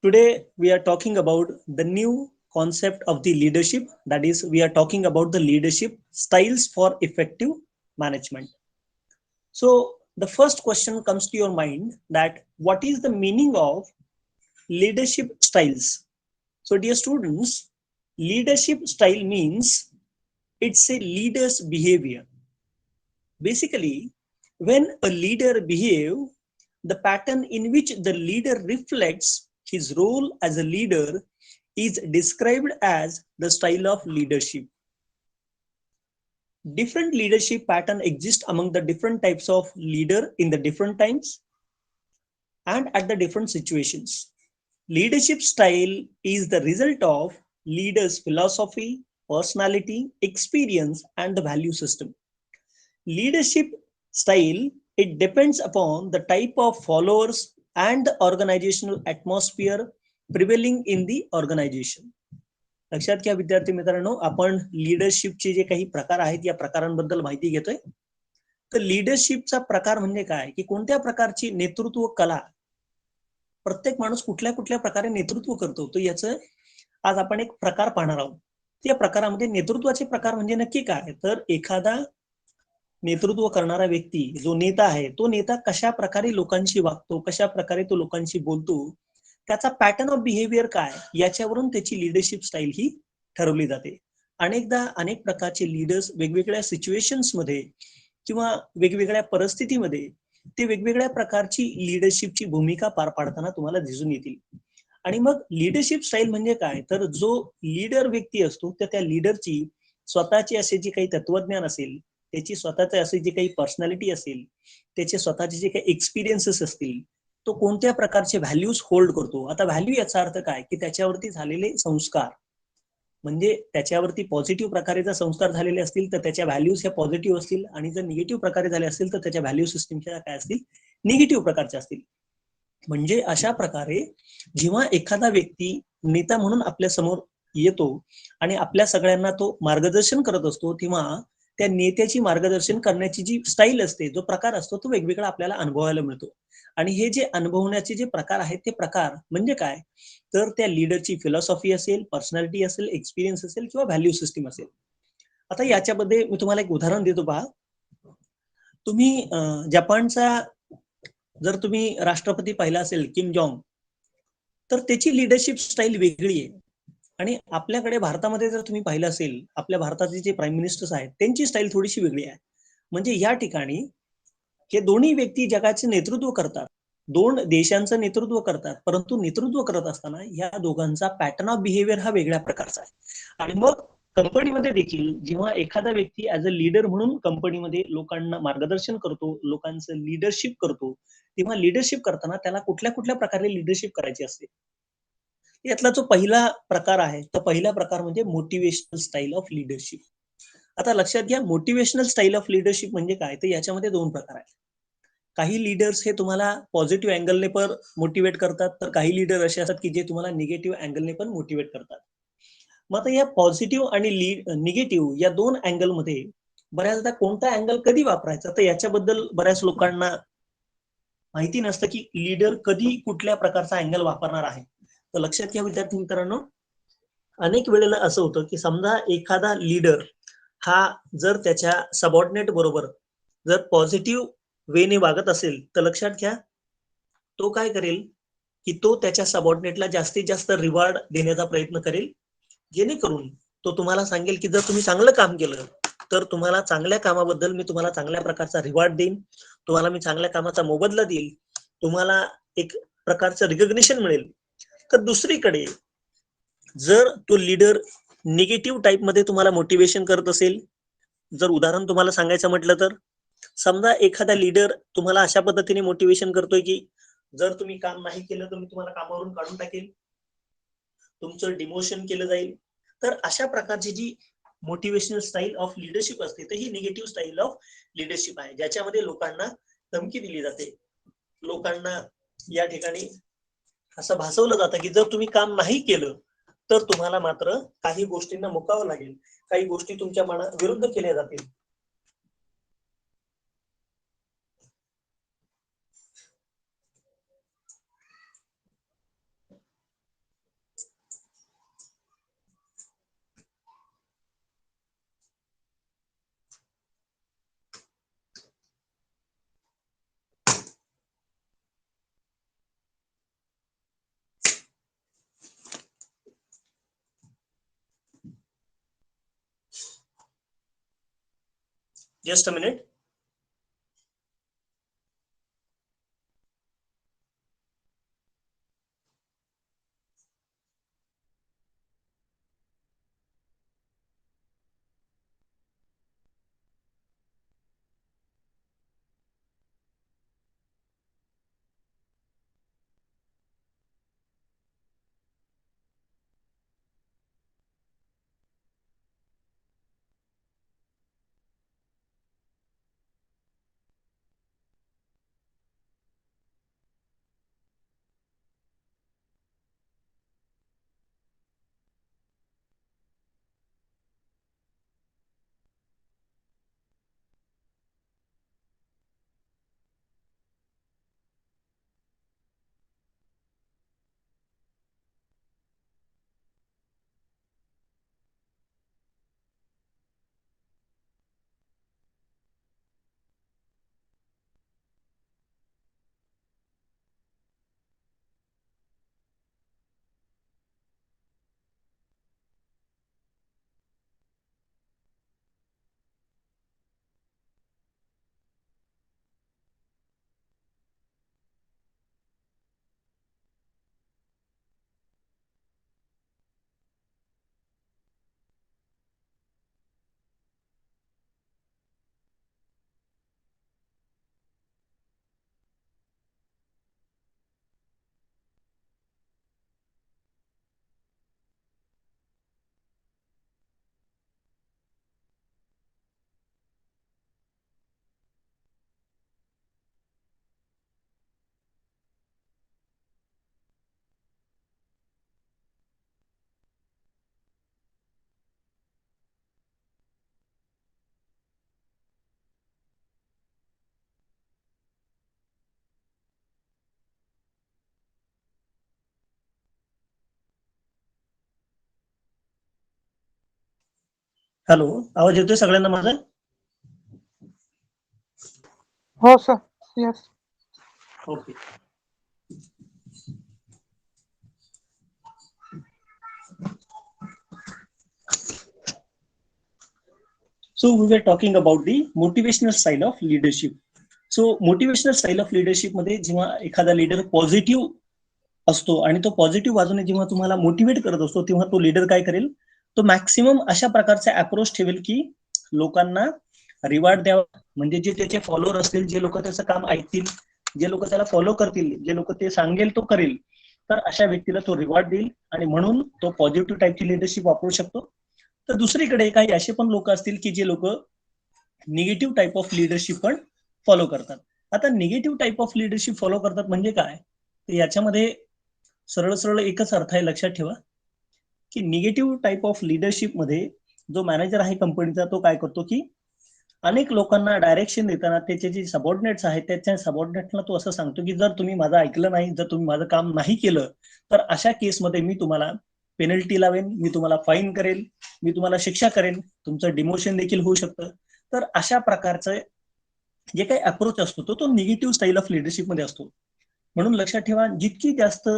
Today, we are talking about the new concept of the leadership. That is, we are talking about the leadership styles for effective management. So, the first question comes to your mind that what is the meaning of leadership styles? So, dear students, leadership style means it's a leader's behavior. Basically, when a leader behaves, the pattern in which the leader reflects his role as a leader is described as the style of leadership. Different leadership pattern exist among the different types of leader in the different times and at the different situations. Leadership style is the result of leader's philosophy, personality, experience, and the value system. Leadership style, it depends upon the type of followers and the organizational atmosphere prevailing in the organization. लक्षात घ्या विद्यार्थी मित्रांनो, आपण लीडरशिपचे जे काही प्रकार आहेत या प्रकारांबद्दल माहिती घेतोय. तर लीडरशिपचा प्रकार म्हणजे काय की कोणत्या प्रकारची नेतृत्व कला प्रत्येक माणूस कुठल्या कुठल्या प्रकारे नेतृत्व करतो, तो याचं आज आपण एक प्रकार पाहणार आहोत. त्या प्रकारामध्ये नेतृत्वाचे प्रकार म्हणजे नक्की काय, तर एखादा नेतृत्व करणारा व्यक्ती जो नेता आहे, तो नेता कशा प्रकारे लोकांशी वागतो, कशा प्रकारे तो लोकांशी बोलतो, त्याचा पॅटर्न ऑफ बिहेवियर काय, याच्यावरून त्याची लीडरशिप स्टाईल ही ठरवली जाते. अनेकदा अनेक प्रकारचे लीडर्स वेगवेगळ्या सिच्युएशन्स मध्ये किंवा वेगवेगळ्या परिस्थितीमध्ये ते वेगवेगळ्या प्रकारची लीडरशिपची भूमिका पार पाडताना तुम्हाला दिसून येतील. आणि मग लीडरशिप स्टाईल म्हणजे काय, तर जो लीडर व्यक्ती असतो त्या लीडरची स्वतःची असे जे काही तत्वज्ञान असेल, त्याची स्वतःचे असे जे काही पर्सनॅलिटी असेल, त्याचे स्वतःचे जे काही एक्सपिरियन्सेस असतील, तो कोणत्या प्रकारचे व्हॅल्यूज होल्ड करतो. आता व्हॅल्यू याचा अर्थ काय की त्याच्यावरती झालेले संस्कार, म्हणजे त्याच्यावरती पॉझिटिव्ह प्रकारे जर संस्कार झालेले असतील तर त्याच्या व्हॅल्यूज ह्या पॉझिटिव्ह असतील, आणि जर निगेटिव्ह प्रकारे झाले असतील तर त्याच्या व्हॅल्यू सिस्टीमच्या काय असतील, निगेटिव्ह प्रकारच्या असतील. म्हणजे अशा प्रकारे जेव्हा एखादा व्यक्ती नेता म्हणून आपल्या समोर येतो आणि आपल्या सगळ्यांना तो मार्गदर्शन करत असतो, तेव्हा त्या नेत्याची मार्गदर्शन करण्याची जी स्टाईल असते, जो प्रकार असतो, तो वेगवेगळा आपल्याला अनुभवायला मिळतो. आणि हे जे अनुभवण्याचे जे प्रकार आहेत, ते प्रकार म्हणजे काय, तर त्या लीडरची फिलॉसॉफी असेल, पर्सनॅलिटी असेल, एक्सपिरियन्स असेल किंवा व्हॅल्यू सिस्टीम असेल. आता याच्यामध्ये मी तुम्हाला एक उदाहरण देतो पहा. तुम्ही जपानचा जर तुम्ही राष्ट्रपती पाहिला असेल, किम जॉंग, तर त्याची लीडरशिप स्टाईल वेगळी आहे. आणि आपल्याकडे भारतामध्ये जर तुम्ही पाहिलं असेल, आपल्या भारताचे जे प्राईम मिनिस्टर्स आहेत त्यांची स्टाईल थोडीशी वेगळी आहे. म्हणजे या ठिकाणी हे दोन्ही व्यक्ती जगाचे नेतृत्व करतात, दोन देशांचं नेतृत्व करतात, परंतु नेतृत्व करत असताना या दोघांचा पॅटर्न ऑफ बिहेवियर हा वेगळ्या प्रकारचा आहे. आणि मग कंपनीमध्ये देखील जेव्हा एखादा व्यक्ती ऍज अ लीडर म्हणून कंपनीमध्ये लोकांना मार्गदर्शन करतो, लोकांचं लीडरशिप करतो, तेव्हा लीडरशिप करताना त्याला कुठल्या कुठल्या प्रकारे लीडरशिप करायची असते. यातला जो पहिला प्रकार आहे, तो पहिला प्रकार म्हणजे मोटिवेशनल स्टाईल ऑफ लीडरशिप. आता लक्षात घ्या, मोटिवेशनल स्टाईल ऑफ लीडरशिप म्हणजे काय, तर याच्यामध्ये दोन प्रकार आहेत. काही लीडर्स हे तुम्हाला पॉझिटिव्ह अँगलने पण मोटिवेट करतात, तर काही लीडर असे असतात की जे तुम्हाला निगेटिव्ह अँगलने पण मोटिवेट करतात. मग आता या पॉझिटिव्ह आणि निगेटिव्ह या दोन अँगलमध्ये बऱ्याचदा कोणता अँगल कधी वापरायचा, तर याच्याबद्दल बऱ्याच लोकांना माहिती नसतं की लीडर कधी कुठल्या प्रकारचा अँगल वापरणार आहे. तर लक्षात घ्या विद्यार्थी मित्रांनो, अनेक वेळेला असं होतं की समजा एखादा लीडर हा जर त्याच्या सबऑर्डिनेट बरोबर जर पॉझिटिव्ह वेने वागत असेल, तर लक्षात घ्या तो काय करेल की तो त्याच्या सबऑर्डिनेटला जास्तीत जास्त रिवॉर्ड देण्याचा प्रयत्न करेल, जेणेकरून तो तुम्हाला सांगेल की जर तुम्ही चांगलं काम केलं तर तुम्हाला चांगल्या कामाबद्दल मी तुम्हाला चांगल्या प्रकारचा रिवॉर्ड देईन, तुम्हाला मी चांगल्या कामाचा मोबदला देईल, तुम्हाला एक प्रकारचं रिकग्निशन मिळेल. तर दुसरीकडे जर तो लीडर निगेटिव्ह टाईप मध्ये तुम्हाला मोटिवेशन करत असेल, जर उदाहरण तुम्हाला सांगायचं म्हटलं तर समजा एखादा लीडर तुम्हाला अशा पद्धतीने मोटिवेशन करतोय की जर तुम्ही काम नाही केलं तर मी तुम्हाला कामावरून काढून टाकेल, तुमचं डिमोशन केलं जाईल. तर अशा प्रकारची जी मोटिवेशनल स्टाईल ऑफ लीडरशिप असते, तर ही निगेटिव्ह स्टाईल ऑफ लीडरशिप आहे, ज्याच्यामध्ये लोकांना धमकी दिली जाते, लोकांना या ठिकाणी असं भासवलं जातं की जर तुम्ही काम नाही केलं तर तुम्हाला मात्र काही गोष्टींना मुकावं लागेल, काही गोष्टी तुमच्या मना विरुद्ध केल्या जातील. Just a minute. हॅलो, आवाज येतोय सगळ्यांना माझा? हो sir. Yes. Okay. So we were talking about the motivational style of leadership. So motivational style of leadership मध्ये जेव्हा एखादा लीडर पॉझिटिव्ह असतो आणि तो पॉझिटिव्ह बाजूने जेव्हा तुम्हाला मोटिवेट करत असतो, तेव्हा तो लीडर काय करेल, तो मॅक्सिमम अशा प्रकारचा अप्रोच ठेवेल की लोकांना रिवॉर्ड द्यावा. म्हणजे जे त्याचे फॉलोअर असतील, जे लोक त्याचं काम ऐकतील, जे लोक त्याला फॉलो करतील, जे लोक ते सांगेल तो करेल, तर अशा व्यक्तीला तो रिवॉर्ड देईल आणि म्हणून तो पॉझिटिव्ह टाईपची लिडरशिप वापरू शकतो. तर दुसरीकडे काही असे पण लोक असतील की जे लोक निगेटिव्ह टाईप ऑफ लिडरशिप पण फॉलो करतात. आता negative type of leadership follow करतात म्हणजे काय, तर याच्यामध्ये सरळ सरळ एकच अर्थ आहे, लक्षात ठेवा की निगेटिव्ह टाईप ऑफ लिडरशिप मध्ये जो मॅनेजर आहे कंपनीचा, तो काय करतो की अनेक लोकांना डायरेक्शन देताना त्याचे जे सबऑर्डिनेट्स आहेत त्याच्या सबऑर्डिनेटला तो असं सांगतो की जर तुम्ही माझं ऐकलं नाही, जर तुम्ही माझं काम नाही केलं, तर अशा केसमध्ये मी तुम्हाला पेनल्टी लावेन, मी तुम्हाला फाईन करेल, मी तुम्हाला शिक्षा करेन, तुमचं डिमोशन देखील होऊ शकतं. तर अशा प्रकारचं जे काही अप्रोच असतो तो निगेटिव्ह स्टाईल ऑफ लिडरशिप मध्ये असतो. म्हणून लक्षात ठेवा, जितकी जास्त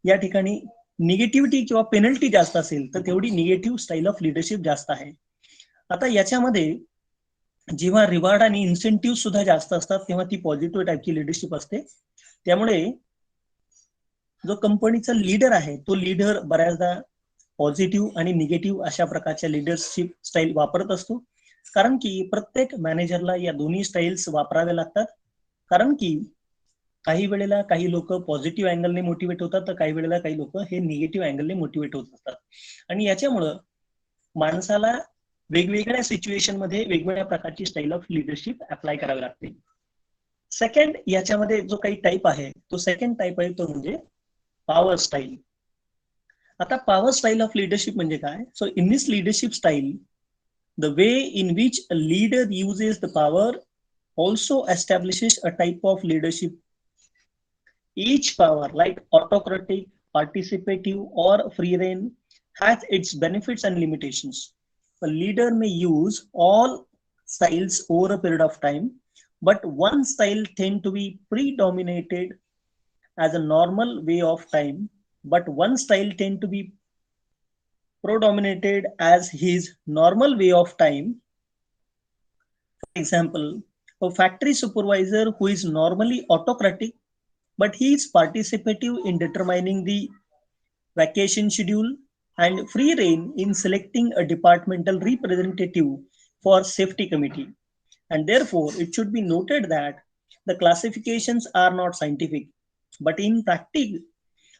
या ठिकाणी निगेटिव्हिटी किंवा पेनल्टी जास्त असेल, तर तेवढी निगेटिव्ह स्टाईल ऑफ लिडरशिप जास्त आहे. आता याच्यामध्ये जेव्हा रिवॉर्ड आणि इन्सेंटिव्ह सुद्धा जास्त असतात, तेव्हा ती पॉझिटिव्ह टाईपची लिडरशिप असते. त्यामुळे जो कंपनीचा लीडर आहे, तो लीडर बऱ्याचदा पॉझिटिव्ह आणि निगेटिव्ह अशा प्रकारच्या लिडरशिप स्टाईल वापरत असतो. कारण की प्रत्येक मॅनेजरला या दोन्ही स्टाईल्स वापराव्या लागतात. कारण की काही वेळेला काही लोक पॉझिटिव्ह अँगलने मोटिवेट होतात, तर काही वेळेला काही लोक हे निगेटिव्ह अँगलने मोटिवेट होत असतात. आणि याच्यामुळं माणसाला वेगवेगळ्या सिच्युएशन मध्ये वेगवेगळ्या प्रकारची स्टाईल ऑफ लिडरशिप अप्लाय करावी लागते. सेकंड याच्यामध्ये जो काही टाईप आहे, तो सेकंड टाईप आहे, तो म्हणजे पॉवर स्टाईल. आता पॉवर स्टाईल ऑफ लिडरशिप म्हणजे काय, so in this leadership style the way in which a leader uses the power also establishes a type of leadership. Each power, like autocratic, participative, or free rein, has its benefits and limitations. A leader may use all styles over a period of time, but one style tend to be predominated as a normal way of time, but one style tend to be predominated as his normal way of time Example, a factory supervisor who is normally autocratic, but he is participative in determining the vacation schedule and free rein in selecting a departmental representative for safety committee. And therefore, it should be noted that the classifications are not scientific, but in practice,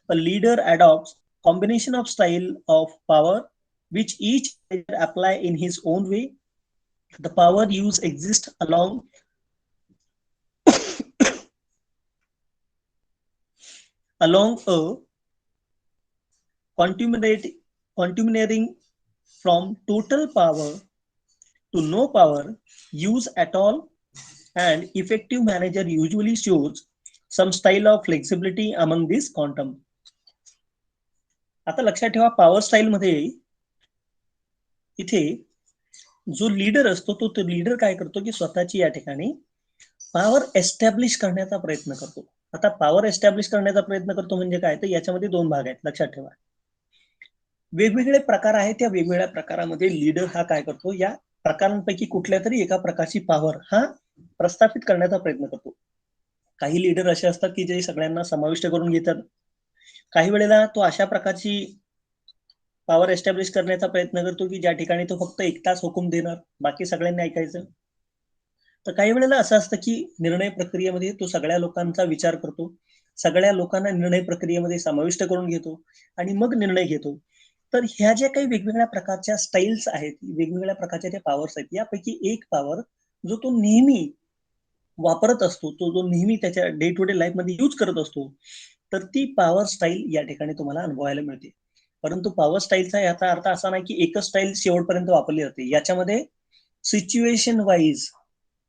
a leader adopts combination of style of power which each manager apply in his own way. The power use exists along a continuing from total power to no power use at all, and effective manager usually shows some style of flexibility among this quantum. आता लक्षात ठेवा power style मध्ये इथे जो leader असतो तो leader काय करतो की स्वतःची या ठिकाणी पॉवर एस्टॅब्लिश करण्याचा प्रयत्न करतो. आता पॉवर एस्टॅब्लिश करण्याचा प्रयत्न करतो म्हणजे काय, तर याच्यामध्ये दोन भाग आहेत लक्षात ठेवा. वेगवेगळे प्रकार आहेत, त्या वेगवेगळ्या प्रकारामध्ये लीडर हा काय करतो, या प्रकारांपैकी कुठल्या तरी एका प्रकारची पॉवर हा प्रस्थापित करण्याचा प्रयत्न करतो. काही लीडर असे असतात की जे सगळ्यांना समाविष्ट करून घेतात. काही वेळेला तो अशा प्रकारची पॉवर एस्टॅब्लिश करण्याचा प्रयत्न करतो की ज्या ठिकाणी तो फक्त एकटाच हुकूम देणार, बाकी सगळ्यांनी ऐकायचं. तर काही वेळेला असं असतं की निर्णय प्रक्रियेमध्ये तो सगळ्या लोकांचा विचार करतो, सगळ्या लोकांना निर्णय प्रक्रियेमध्ये समाविष्ट करून घेतो आणि मग निर्णय घेतो. तर ह्या ज्या काही वेगवेगळ्या प्रकारच्या स्टाईल्स आहेत, वेगवेगळ्या प्रकारच्या त्या पॉवर्स आहेत, यापैकी एक पॉवर जो तो नेहमी वापरत असतो, तो जो नेहमी त्याच्या डे टू डे लाईफ मध्ये यूज करत असतो, तर ती पॉवर स्टाईल या ठिकाणी तुम्हाला अनुभवायला मिळते. परंतु पॉवर स्टाईलचा याचा अर्थ असा नाही की एकच स्टाईल शेवटपर्यंत वापरली जाते. याच्यामध्ये सिच्युएशन वाईज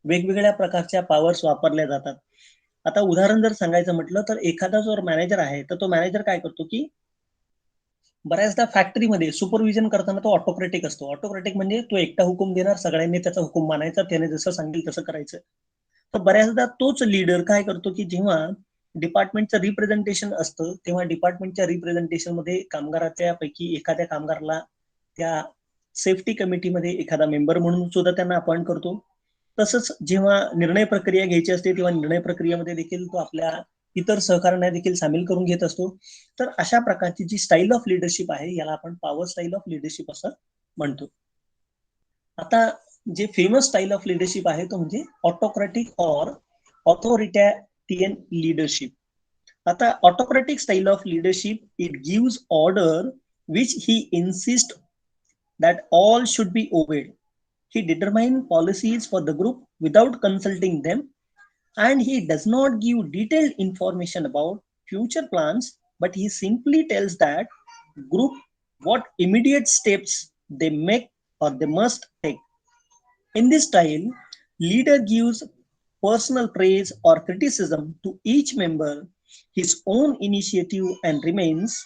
वेगवेगळ्या प्रकारच्या पॉवर्स वापरल्या जातात. आता उदाहरण जर सांगायचं म्हटलं तर एखादा जो मॅनेजर आहे तर तो मॅनेजर काय करतो की बऱ्याचदा फॅक्टरीमध्ये सुपरविजन करताना तो ऑटोक्रेटिक असतो. ऑटोक्रेटिक म्हणजे तो एकटा हुकूम देणार, सगळ्यांनी त्याचा हुकूम मानायचा, त्याने जसं सांगेल तसं करायचं. तर बऱ्याचदा तोच लीडर काय करतो की जेव्हा डिपार्टमेंटचं रिप्रेझेंटेशन असतं तेव्हा डिपार्टमेंटच्या रिप्रेझेंटेशन मध्ये कामगाराच्या पैकी एखाद्या कामगाराला त्या सेफ्टी कमिटीमध्ये एखादा मेंबर म्हणून सुद्धा त्यांना अपॉइंट करतो. तसंच जेव्हा निर्णय प्रक्रिया घ्यायची असते तेव्हा निर्णय प्रक्रियेमध्ये देखील तो आपल्या इतर सहकार्यांना देखील सामील करून घेत असतो. तर अशा प्रकारची जी स्टाईल ऑफ लिडरशिप आहे याला आपण पॉवर स्टाईल ऑफ लिडरशिप असं म्हणतो. आता जे फेमस स्टाईल ऑफ लिडरशिप आहे तो म्हणजे ऑटोक्रॅटिक ऑर ऑथोरिटॅटियन लिडरशिप. आता autocratic style of leadership it gives order which he insist that all should be obeyed. He determines policies for the group without consulting them, and he does not give detailed information about future plans, but he simply tells that group what immediate steps they make or they must take. In this style, leader gives personal praise or criticism to each member, his own initiative, and remains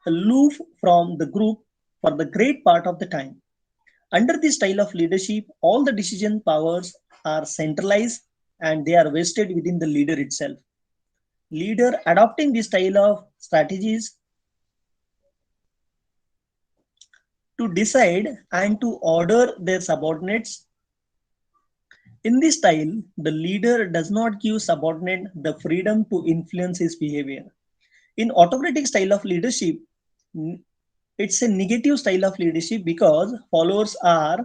aloof from the group for the great part of the time. Under this style of leadership, all the decision powers are centralized and they are vested within the leader itself. Leader adopting this style of strategies to decide and to order their subordinates. In this style, the leader does not give subordinate the freedom to influence his behavior. In autocratic style of leadership, it's a negative style of leadership because followers are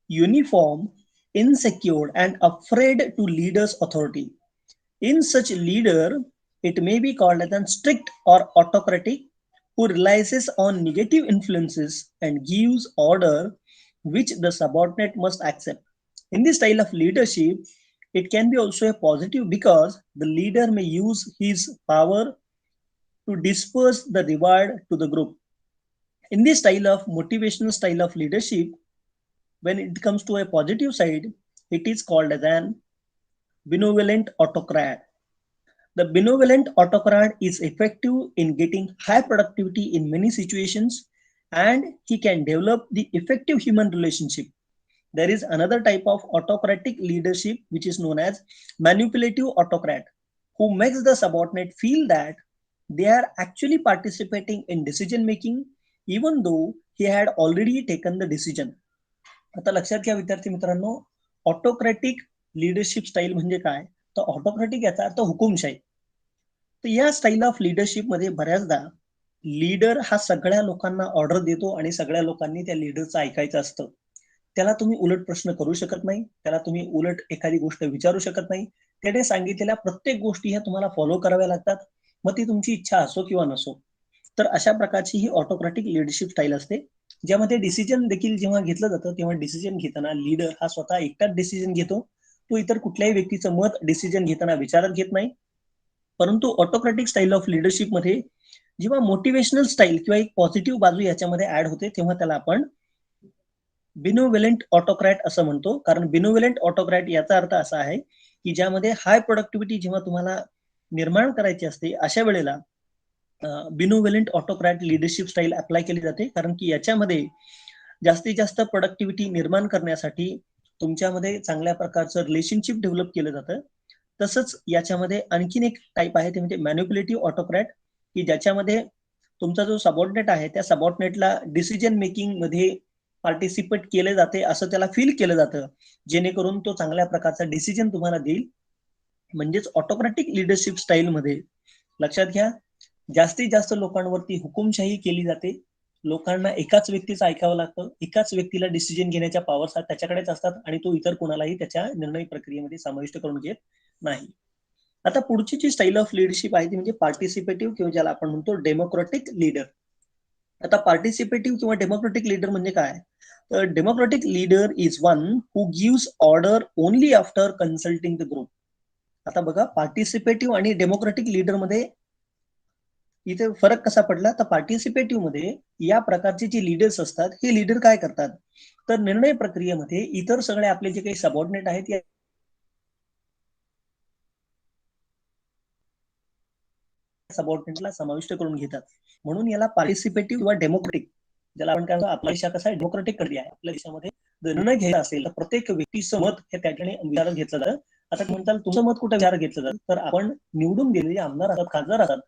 uniform, insecure, and afraid to leaders' authority. In such leader, it may be called as a strict or autocratic who relies on negative influences and gives order which the subordinate must accept. In this style of leadership, it can be also a positive because the leader may use his power to disperse the reward to the group. In this style of motivational style of leadership, when it comes to a positive side, it is called as an benevolent autocrat. The benevolent autocrat is effective in getting high productivity in many situations and he can develop the effective human relationship. There is another type of autocratic leadership which is known as manipulative autocrat, who makes the subordinate feel that they are actually participating in decision making even though he had already taken the decision. आता लक्षात घ्या विद्यार्थी मित्रांनो, ऑटोक्रॅटिक leadership style म्हणजे काय? तर ऑटोक्रॅटिक याचा अर्थ हुकुमशाही. तर या स्टाईल ऑफ लिडरशिप मध्ये बऱ्याचदा लीडर हा सगळ्या लोकांना ऑर्डर देतो आणि सगळ्या लोकांनी त्या लीडरचं ऐकायचं असतं. त्याला तुम्ही उलट प्रश्न करू शकत नाही, त्याला तुम्ही उलट एखादी गोष्ट विचारू शकत नाही. त्याने सांगितलेल्या प्रत्येक गोष्टी ह्या तुम्हाला फॉलो कराव्या लागतात, मग ती तुमची इच्छा असो किंवा नसो. तर अशा प्रकारची ही ऑटोक्रॅटिक लिडरशिप स्टाईल असते, ज्यामध्ये डिसिजन देखील जेव्हा घेतलं जातं तेव्हा डिसिजन घेताना लीडर हा स्वतः एकटाच डिसिजन घेतो. तो इतर कुठल्याही व्यक्तीचं मत डिसिजन घेताना विचारात घेत नाही. परंतु ऑटोक्रॅटिक स्टाईल ऑफ लिडरशिप मध्ये जेव्हा मोटिवेशनल स्टाईल किंवा एक पॉझिटिव्ह बाजू याच्यामध्ये ऍड होते, तेव्हा त्याला आपण बिनोव्हेलंट ऑटोक्रॅट असं म्हणतो. कारण बिनोव्हेलंट ऑटोक्रॅट याचा अर्थ असा आहे की ज्यामध्ये हाय प्रोडक्टिव्हिटी जेव्हा तुम्हाला निर्माण करायची असते, अशा वेळेला बिनोव्हेलंट ऑटोक्रॅट लिडरशिप स्टाईल अप्लाय केली जाते. कारण की याच्यामध्ये जास्तीत जास्त प्रोडक्टिव्हिटी निर्माण करण्यासाठी तुमच्यामध्ये चांगल्या प्रकारचं रिलेशनशिप डेव्हलप केलं जातं. तसंच याच्यामध्ये आणखीन एक टाईप आहे, ते म्हणजे मॅन्युप्युलेटिव्ह ऑटोक्रॅट, की ज्याच्यामध्ये तुमचा जो सबऑर्डिनेट आहे त्या सबऑर्डिनेटला डिसिजन मेकिंग मध्ये पार्टिसिपेट केले जाते असं त्याला फील केलं जातं, जेणेकरून तो चांगल्या प्रकारचा डिसिजन तुम्हाला देईल. म्हणजेच ऑटोक्रॅटिक लिडरशिप स्टाईल मध्ये लक्षात घ्या, जास्तीत जास्त लोकांवरती हुकुमशाही केली जाते. लोकांना एकाच व्यक्तीचं ऐकावं लागतं, एकाच व्यक्तीला डिसिजन घेण्याच्या पॉवर्स त्याच्याकडेच असतात आणि तो इतर कोणालाही त्याच्या निर्णय प्रक्रियेमध्ये समाविष्ट करून घेत नाही. आता पुढची जी स्टाईल ऑफ लिडरशिप आहे ती म्हणजे पार्टिसिपेटिव्ह किंवा ज्याला आपण म्हणतो डेमोक्रॅटिक लीडर. आता पार्टिसिपेटिव्ह किंवा डेमोक्रॅटिक लीडर म्हणजे काय? तर democratic leader is one who gives order only after consulting the group. आता बघा, पार्टिसिपेटिव्ह आणि डेमोक्रॅटिक लीडर मध्ये इथे फरक कसा पडला? तर पार्टिसिपेटिव्ह मध्ये या प्रकारचे जे लीडर्स असतात, हे लीडर काय करतात, तर निर्णय प्रक्रियेमध्ये इतर सगळे आपले जे काही सबऑर्डिनेट आहेत या सबऑर्डिनेटला समाविष्ट करून घेतात. म्हणून याला पार्टिसिपेटिव्ह किंवा डेमोक्रॅटिक, ज्याला आपण काय म्हणतो, आपला देश कसा आहे डेमोक्रॅटिक कंट्री आहे. आपल्या देशामध्ये जर निर्णय घ्यायचा असेल तर प्रत्येक व्यक्तीचं मत हे त्या ठिकाणी विचारात घेतलं जातं. आता म्हणताल तुमचं मत कुठे विचारात घेतलं जातं? तर आपण निवडून गेलेले आमदार असतात, खासदार असतात,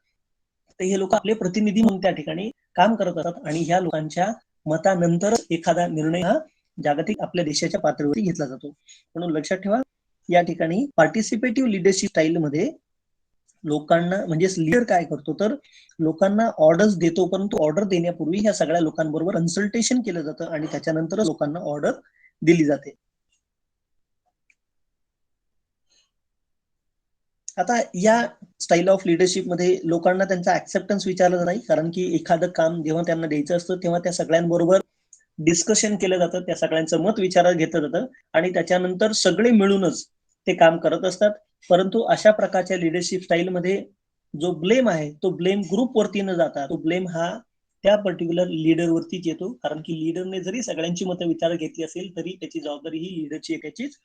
तर हे लोक आपले प्रतिनिधी म्हणून त्या ठिकाणी काम करत असतात आणि ह्या लोकांच्या मतानंतर एखादा निर्णय हा जागतिक आपल्या देशाच्या पातळीवरती घेतला जातो. म्हणून लक्षात ठेवा, या ठिकाणी पार्टिसिपेटिव्ह लिडरशिप स्टाईल मध्ये लोकांना म्हणजे लीडर काय करतो, तर लोकांना ऑर्डर्स देतो, परंतु ऑर्डर देण्यापूर्वी ह्या सगळ्या लोकांबरोबर कन्सल्टेशन केलं जातं आणि त्याच्यानंतर लोकांना ऑर्डर दिली जाते. आता या स्टाईल ऑफ लिडरशिप मध्ये लोकांना त्यांचा ऍक्सेप्टन्स विचारलं नाही, कारण की एखादं काम जेव्हा त्यांना द्यायचं असतं तेव्हा त्या सगळ्यांबरोबर डिस्कशन केलं जातं, त्या सगळ्यांचं मत विचारात घेतलं जातं आणि त्याच्यानंतर सगळे मिळूनच ते काम करत असतात. परंतु अशा प्रकारच्या लिडरशिप स्टाईल मध्ये जो ब्लेम आहे तो ब्लेम ग्रुप वरती न जाता तो ब्लेम हा त्या पर्टिक्युलर लीडरवरतीच येतो. कारण की लीडरने जरी सगळ्यांची मतं विचारात घेतली असेल तरी त्याची जबाबदारी ही लीडरची एकाचीच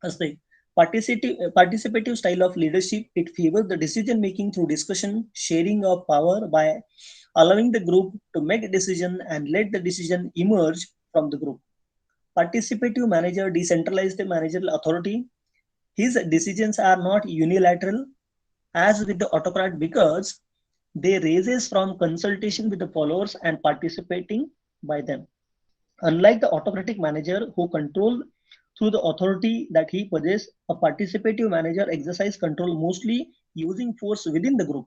असते. Participative style of leadership, it favors the decision making through discussion, sharing of power by allowing the group to make a decision and let the decision emerge from the group. Participative manager decentralizes the managerial authority. His decisions are not unilateral as with the autocrat because they raises from consultation with the followers and participating by them. Unlike the autocratic manager who control through the authority that he possesses, a participative manager exercise control mostly using force within the group.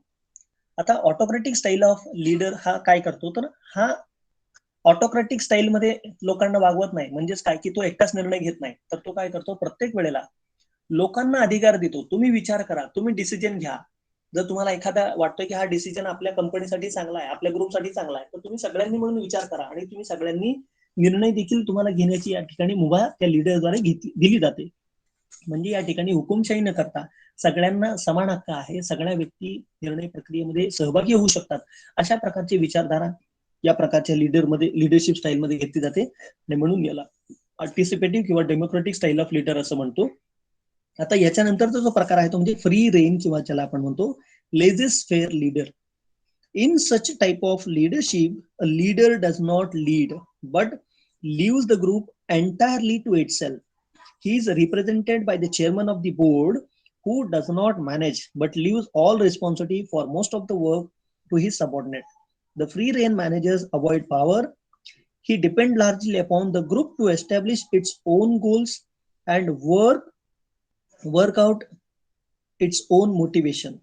आता autocratic style of leader हा काय करतो, तर हा ऑटोक्रॅटिक style मध्ये लोकांना वागवत नाही. म्हणजेच काय, की तो एकटाच निर्णय घेत नाही, तर तो काय करतो, प्रत्येक वेळेला लोकांना अधिकार देतो. तुम्ही विचार करा, तुम्ही डिसिजन घ्या. जर तुम्हाला एखादा वाटतं की हा डिसिजन आपल्या कंपनीसाठी चांगला आहे, आपल्या ग्रुपसाठी चांगला आहे, तर तुम्ही सगळ्यांनी म्हणून विचार करा आणि तुम्ही सगळ्यांनी निर्णय देखील तुम्हाला घेण्याची या ठिकाणी मुभा त्या लीडरद्वारे दिली जाते. म्हणजे या ठिकाणी हुकुमशाही न करता सगळ्यांना समान हक्क आहे, सगळ्या व्यक्ती निर्णय प्रक्रियेमध्ये सहभागी होऊ शकतात, अशा प्रकारची विचारधारा या प्रकारच्या लिडरशिप स्टाईल मध्ये घेतली जाते आणि म्हणून याला पार्टिसिपेटिव्ह किंवा डेमोक्रॅटिक स्टाईल ऑफ लीडर असं म्हणतो. आता याच्यानंतरचा जो प्रकार आहे तो म्हणजे फ्री रेन किंवा ज्याला आपण म्हणतो laissez faire leader. In such type of leadership, a leader does not lead but leaves the group entirely to itself. He is represented by the chairman of the board who does not manage but leaves all responsibility for most of the work to his subordinate. The free rein managers avoid power. He depends largely upon the group to establish its own goals and work out its own motivation.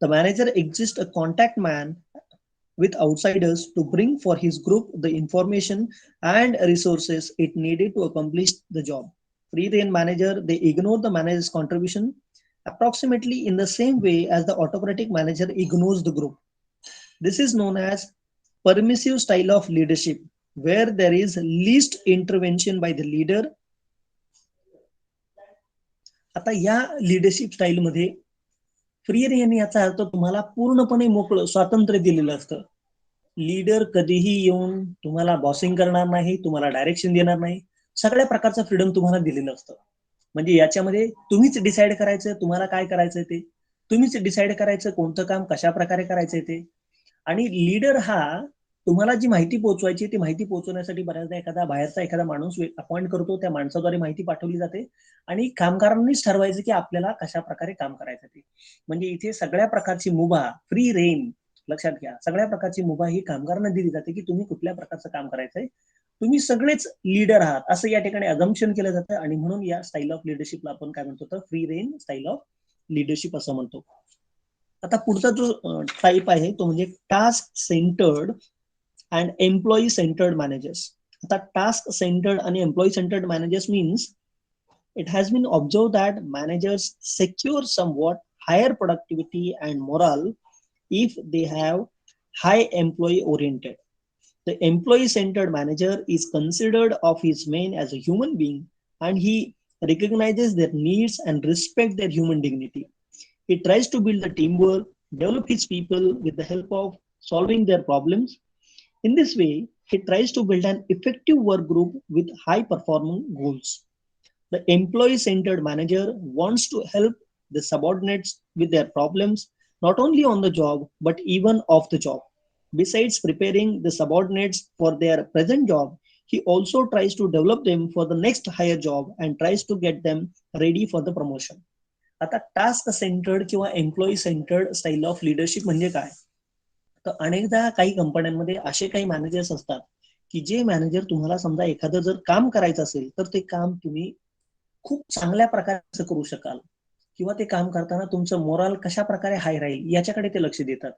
The manager exists a contact man with outsiders to bring for his group the information and resources it needed to accomplish the job. Free rein manager, they ignore the manager's contribution approximately in the same way as the autocratic manager ignores the group. This is known as permissive style of leadership, where there is least intervention by the leader. आता या leadership style मध्ये free rein याचा अर्थ तुम्हाला पूर्णपणे मोकळं स्वातंत्र्य दिलेलं असतं. लीडर कधीही येऊन तुम्हाला बॉसिंग करणार नाही, तुम्हाला डायरेक्शन देणार नाही, सगळ्या प्रकारचं फ्रीडम तुम्हाला दिलेलं असतं. म्हणजे याच्यामध्ये तुम्हीच डिसाईड करायचं तुम्हाला काय करायचं ते, तुम्हीच डिसाईड करायचं कोणतं काम कशा प्रकारे करायचंय ते. आणि लीडर हा तुम्हाला जी माहिती पोहोचवायची ती माहिती पोहोचवण्यासाठी बऱ्याचदा एखादा माणूस अपॉइंट करतो, त्या माणसाद्वारे माहिती पाठवली जाते आणि कामगारांनीच ठरवायचं की आपल्याला कशा प्रकारे काम करायचं ते. म्हणजे इथे सगळ्या प्रकारची मुभा, फ्री रेन, लक्षात घ्या, सगळ्या प्रकारची मुभा ही कामगारांना दिली जाते की तुम्ही कुठल्या प्रकारचं काम करायचंय, तुम्ही सगळेच लीडर आहात असं या ठिकाणी अजम्पशन केलं जातं. आणि म्हणून या स्टाईल ऑफ लिडरशिपला आपण काय म्हणतो तर free rein style of leadership असं म्हणतो. आता पुढचा जो टाईप आहे तो म्हणजे task centred and employee centred managers. आता टास्क सेंटर्ड आणि employee centred managers means it has been observed that managers secure somewhat higher productivity and morale if they have high employee oriented. The employee centered manager is considered of his men as a human being, and he recognizes their needs and respect their human dignity. He tries to build the teamwork, develop his people with the help of solving their problems. In this way, he tries to build an effective work group with high performing goals. The employee-centered manager wants to help the subordinates with their problems, not only on the job, but even off the job. Besides preparing the subordinates for their present job, he also tries to develop them for the next higher job and tries to get them ready for the promotion. आता task centred किंवा employee centred style of leadership म्हणजे काय, तर अनेकदा काही कंपन्यांमध्ये असे काही मॅनेजर्स असतात की जे मॅनेजर तुम्हाला समजा एखादं जर काम करायचं असेल तर ते काम तुम्ही खूप चांगल्या प्रकारे करू शकाल किंवा ते काम करताना तुमचं मोराल कशा प्रकारे हाय राहील याच्याकडे ते लक्ष देतात.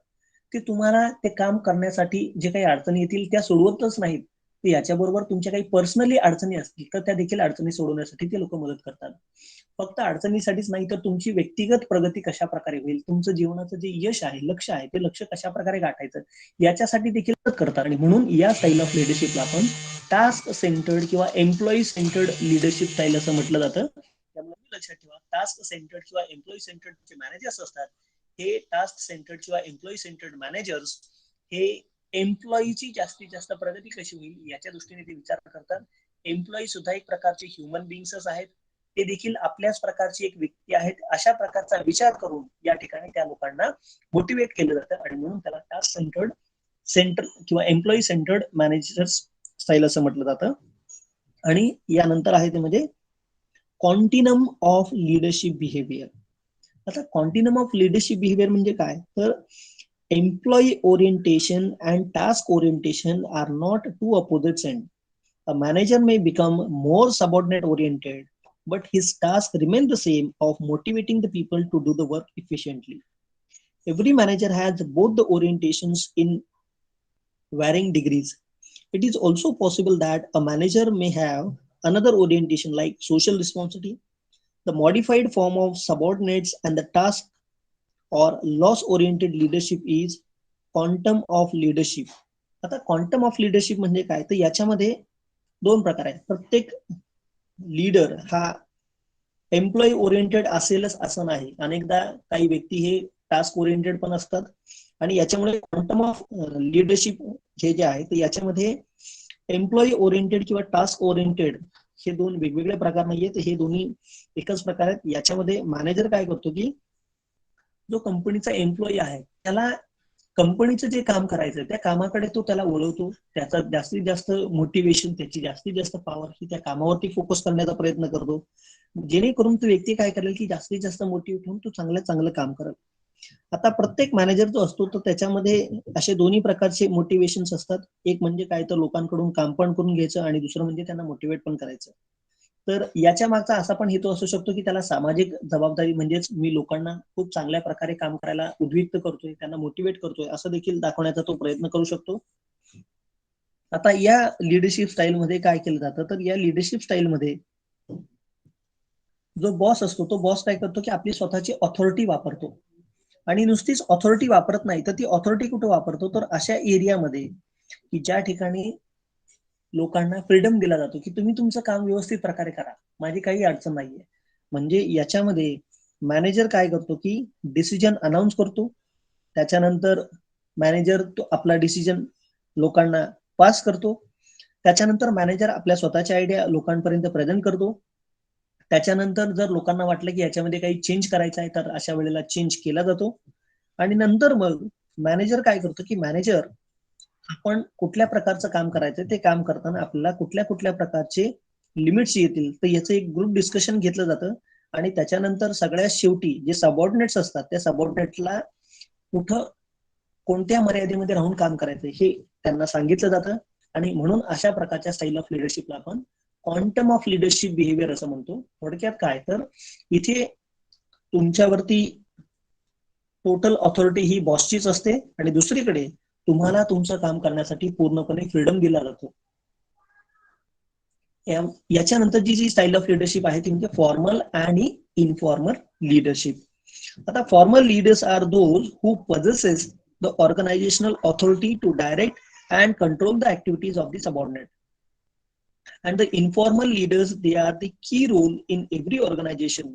ते तुम्हाला ते काम करण्यासाठी जे काही अडचणी येतील त्या सोडवतच नाहीत, ते याच्याबरोबर तुमच्या काही पर्सनली अडचणी असतील तर त्या देखील अडचणी सोडवण्यासाठी ते लोक मदत करतात. फक्त अडचणीसाठीच नाही तर तुमची व्यक्तिगत प्रगती कशा प्रकारे होईल, तुमचं जीवनाचं जे यश आहे, लक्ष आहे, ते लक्ष कशा प्रकारे गाठायचं याच्यासाठी देखील मदत करतात. आणि म्हणून या स्टाईल ऑफ लिडरशिपला आपण टास्क सेंटर्ड किंवा एम्प्लॉई सेंटर्ड लिडरशिप स्टाईल असं म्हटलं जातं. त्यामुळे लक्षात ठेवा, टास्क सेंटर्ड किंवा एम्प्लॉई सेंटर्ड जे मॅनेजर्स असतात, हे टास्क सेंटर्ड किंवा एम्प्लॉई सेंटर्ड मॅनेजर्स हे एम्प्लॉईची जास्तीत जास्त प्रगती कशी होईल याच्या दृष्टीने ते विचार करतात. एम्प्लॉई सुद्धा एक प्रकारचे ह्युमन बिंग्सच आहेत, ते देखील आपल्याच प्रकारची एक व्यक्ती आहेत, अशा प्रकारचा विचार करून या ठिकाणी त्या लोकांना मोटिवेट केलं जातं. आणि म्हणून त्याला टास्क सेंटर किंवा एम्प्लॉई सेंटर्ड मॅनेजर्स स्टाईल असं म्हटलं जातं. आणि यानंतर आहे ते म्हणजे कॉन्टिनम ऑफ लिडरशिप बिहेवियर. आता कॉन्टिनम ऑफ लिडरशिप बिहेवियर म्हणजे काय तर employee orientation and task orientation are not two opposite end. A manager may become more subordinate oriented, but his task remains the same of motivating the people to do the work efficiently. Every manager has both the orientations in varying degrees. It is also possible that a manager may have another orientation like social responsibility, the modified form of subordinates, and the task or loss oriented leadership is quantum of leadership. आता quantum of leadership म्हणजे काय तर याच्यामध्ये दोन प्रकार आहेत. प्रत्येक leader हा एम्प्लॉई ओरिएंटेड असेलच असं नाही, अनेकदा काही व्यक्ती हे टास्क ओरिएंटेड पण असतात. आणि याच्यामुळे क्वांटम ऑफ लिडरशिप हे जे आहे तर याच्यामध्ये एम्प्लॉई ओरिएंटेड किंवा टास्क ओरिएंटेड हे दोन वेगवेगळे प्रकार नाहीयेत, हे दोन्ही एकच प्रकार आहेत. याच्यामध्ये मॅनेजर काय करतो की जो कंपनीचा एम्प्लॉई आहे त्याला कंपनीचं जे काम करायचं त्या कामाकडे तो त्याला वळवतो, त्याचा जास्तीत जास्त मोटिवेशन, त्याची जास्तीत जास्त पॉवर ही त्या कामावरती फोकस करण्याचा प्रयत्न करतो, जेणेकरून तो व्यक्ती काय करेल की जास्तीत जास्त मोटिवेट होऊन तो चांगलं काम करेल. आता प्रत्येक मॅनेजर जो असतो तर त्याच्यामध्ये असे दोन्ही प्रकारचे मोटिवेशन्स असतात. एक म्हणजे काय तर लोकांकडून काम पण करून घ्यायचं आणि दुसरं म्हणजे त्यांना मोटिवेट पण करायचं. तर याच्या मागचा असा पण हेतू असू शकतो की त्याला सामाजिक जबाबदारी म्हणजेच मी लोकांना खूप चांगल्या प्रकारे काम करायला उद्युक्त करतोय, त्यांना मोटिवेट करतोय असं देखील दाखवण्याचा तो प्रयत्न करू शकतो. आता या लिडरशिप स्टाईलमध्ये काय केलं जातं तर या लिडरशिप स्टाईलमध्ये जो बॉस असतो तो बॉस काय करतो की आपली स्वतःची ऑथॉरिटी वापरतो आणि नुसतीच ऑथॉरिटी वापरत नाही तर ती ऑथॉरिटी कुठे वापरतो तर अशा एरियामध्ये की ज्या ठिकाणी लोकांना फ्रीडम दिला जातो की तुम्ही तुमचं काम व्यवस्थित प्रकारे करा, माझी काही अडचण नाहीये. म्हणजे याच्यामध्ये मॅनेजर काय करतो की डिसिजन अनाऊन्स करतो, त्याच्यानंतर मॅनेजर तो आपला डिसिजन लोकांना पास करतो, त्याच्यानंतर मॅनेजर आपल्या स्वतःच्या आयडिया लोकांपर्यंत प्रेझेंट करतो, त्याच्यानंतर जर लोकांना वाटलं की याच्यामध्ये काही चेंज करायचा आहे तर अशा वेळेला चेंज केला जातो. आणि नंतर मग मॅनेजर काय करतो की मॅनेजर आपण कुठल्या प्रकारचं काम करायचं ते काम करताना आपल्याला कुठल्या कुठल्या प्रकारचे लिमिट्स येतील तर याचं एक ग्रुप डिस्कशन घेतलं जातं आणि त्याच्यानंतर सगळ्यात शेवटी जे सबऑर्डिनेट्स असतात त्या सबऑर्डिनेटला कुठं कोणत्या मर्यादेमध्ये राहून काम करायचं हे त्यांना सांगितलं जातं. आणि म्हणून अशा प्रकारच्या स्टाईल ऑफ लिडरशिपला आपण क्वांटम ऑफ लिडरशिप बिहेवियर असं म्हणतो. थोडक्यात काय तर इथे तुमच्यावरती टोटल ऑथॉरिटी ही बॉसचीच असते आणि दुसरीकडे तुम्हाला तुमचं काम करण्यासाठी पूर्णपणे फ्रीडम दिला जातो. याच्यानंतर जी स्टाईल ऑफ लिडरशिप आहे ती म्हणजे फॉर्मल आणि इनफॉर्मल लिडरशिप. आता formal leaders are those who possesses the organizational authority to direct and control the activities of the subordinate. And the informal leaders, they are the key role in every organization.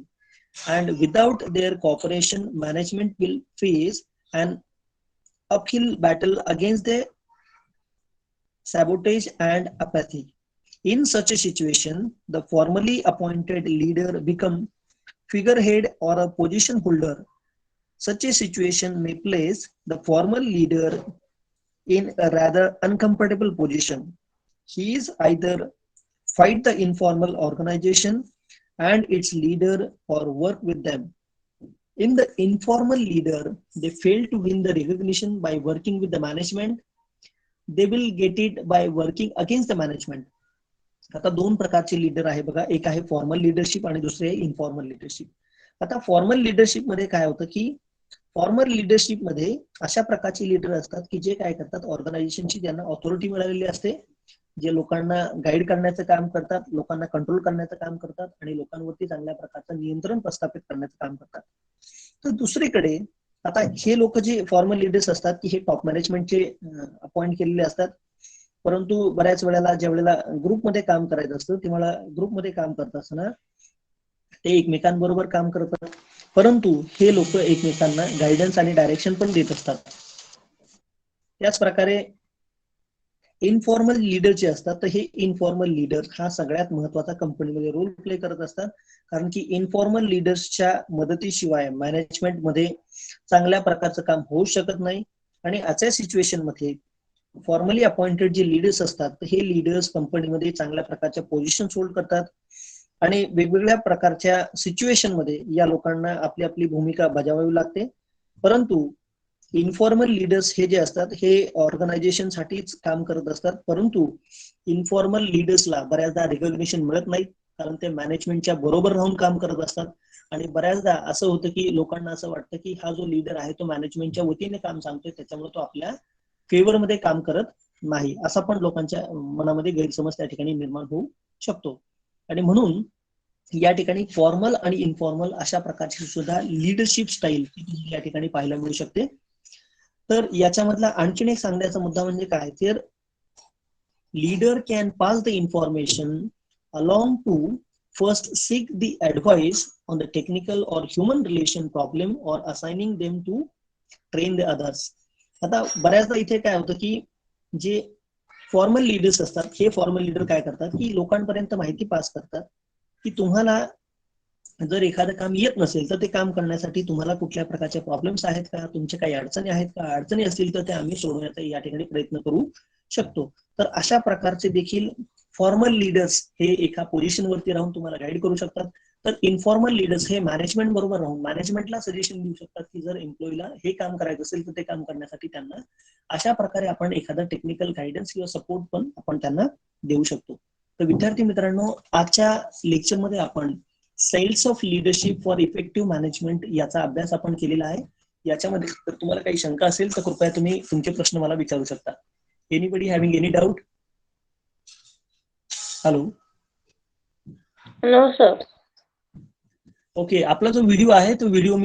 And without their cooperation, management will face an uphill battle against the sabotage and apathy. In such a situation, the formally appointed leader become figurehead or a position holder. Such a situation may place the formal leader in a rather uncomfortable position. He is either fight the informal organization and its leader or work with them. In the informal leader, they fail to win the recognition by working with the management. They will get it by working against the management. आता दोन प्रकारचे leader आहे बघा, एक आहे formal leadership आणि दुसरे आहे इनफॉर्मल लिडरशिप. आता फॉर्मल लिडरशिप मध्ये काय होतं की फॉर्मल लिडरशिप मध्ये अशा प्रकारचे लीडर असतात की जे काय करतात ऑर्गनायझेशनची ज्यांना ऑथॉरिटी मिळालेली असते, जे लोकांना गाईड करण्याचं काम करतात, लोकांना कंट्रोल करण्याचं काम करतात आणि लोकांवरती चांगल्या प्रकारचं नियंत्रण प्रस्थापित करण्याचं काम करतात. तर दुसरीकडे आता हे लोक जे फॉर्मल लीडर्स असतात की हे टॉप मॅनेजमेंटचे अपॉइंट केलेले असतात, परंतु बऱ्याच वेळेला ज्या वेळेला ग्रुपमध्ये काम करायचं असतं तेव्हा ग्रुपमध्ये काम करत असताना ते एकमेकांबरोबर काम करतात, परंतु हे लोक एकमेकांना गायडन्स आणि डायरेक्शन पण देत असतात. त्याच प्रकारे इनफॉर्मल लीडर जे असतात तर हे इनफॉर्मल लीडर हा सगळ्यात महत्वाचा कंपनीमध्ये रोल प्ले करत असतात, कारण की इनफॉर्मल लीडर्सच्या मदतीशिवाय मॅनेजमेंटमध्ये चांगल्या प्रकारचं काम होऊ शकत नाही. आणि अशा सिच्युएशन मध्ये फॉर्मली अपॉइंटेड जे लीडर्स असतात हे लीडर्स कंपनीमध्ये चांगल्या प्रकारच्या पोझिशन होल्ड करतात आणि वेगवेगळ्या प्रकारच्या सिच्युएशन मध्ये या लोकांना आपली आपली भूमिका बजावावी लागते. परंतु इनफॉर्मल लीडर्स हे जे असतात हे ऑर्गनायझेशन साठीच काम करत असतात, परंतु इनफॉर्मल लीडर्सला बऱ्याचदा रिकॉग्निशन मिळत नाही, कारण ते मॅनेजमेंटच्या बरोबर राहून काम करत असतात. आणि बऱ्याचदा असं होतं की लोकांना असं वाटतं की हा जो लीडर आहे तो मॅनेजमेंटच्या वतीने काम सांगतोय, त्याच्यामुळे तो आपल्या फेवर मध्ये काम करत नाही, असा पण लोकांच्या मनामध्ये गैरसमज त्या ठिकाणी निर्माण होऊ शकतो. आणि म्हणून या ठिकाणी फॉर्मल आणि इनफॉर्मल अशा प्रकारची सुद्धा लीडरशिप स्टाईल या ठिकाणी पाहायला मिळू शकते. तर याच्यामधला आणखीन एक सांगण्याचा मुद्दा म्हणजे काय तर leader can pass the information along to first seek the advice on the technical or human relation problem or assigning them to train the others. आता बऱ्याचदा इथे काय होतं की जे फॉर्मल लीडर्स असतात हे फॉर्मल लीडर काय करतात की लोकांपर्यंत माहिती पास करतात की तुम्हाला जर एखादं काम येत नसेल तर ते काम करण्यासाठी तुम्हाला कुठल्या प्रकारचे प्रॉब्लेम्स आहेत का, तुमचे काही अडचणी आहेत का, अडचणी असतील तर ते आम्ही सोडवण्याचा या ठिकाणी प्रयत्न करू शकतो. तर अशा प्रकारचे देखील फॉर्मल लीडर्स हे एका पोझिशनवरती राहून तुम्हाला गाईड करू शकतात. तर इन्फॉर्मल लीडर्स हे मॅनेजमेंट बरोबर राहून मॅनेजमेंटला सजेशन देऊ शकतात की जर एम्प्लॉईला हे काम करायचं असेल तर ते काम करण्यासाठी त्यांना अशा प्रकारे आपण एखादा टेक्निकल गायडन्स किंवा सपोर्ट पण आपण त्यांना देऊ शकतो. तर विद्यार्थी मित्रांनो, आजच्या लेक्चरमध्ये आपण styles of leadership for effective management याचा अभ्यास आपण केलेला आहे. याच्यामध्ये जर तुम्हाला काही शंका असेल तर कृपया तुम्ही तुमचे प्रश्न मला विचारू शकता. Anybody having any doubt? Hello. No sir. Okay, आपला जो व्हिडिओ आहे तो व्हिडिओ मी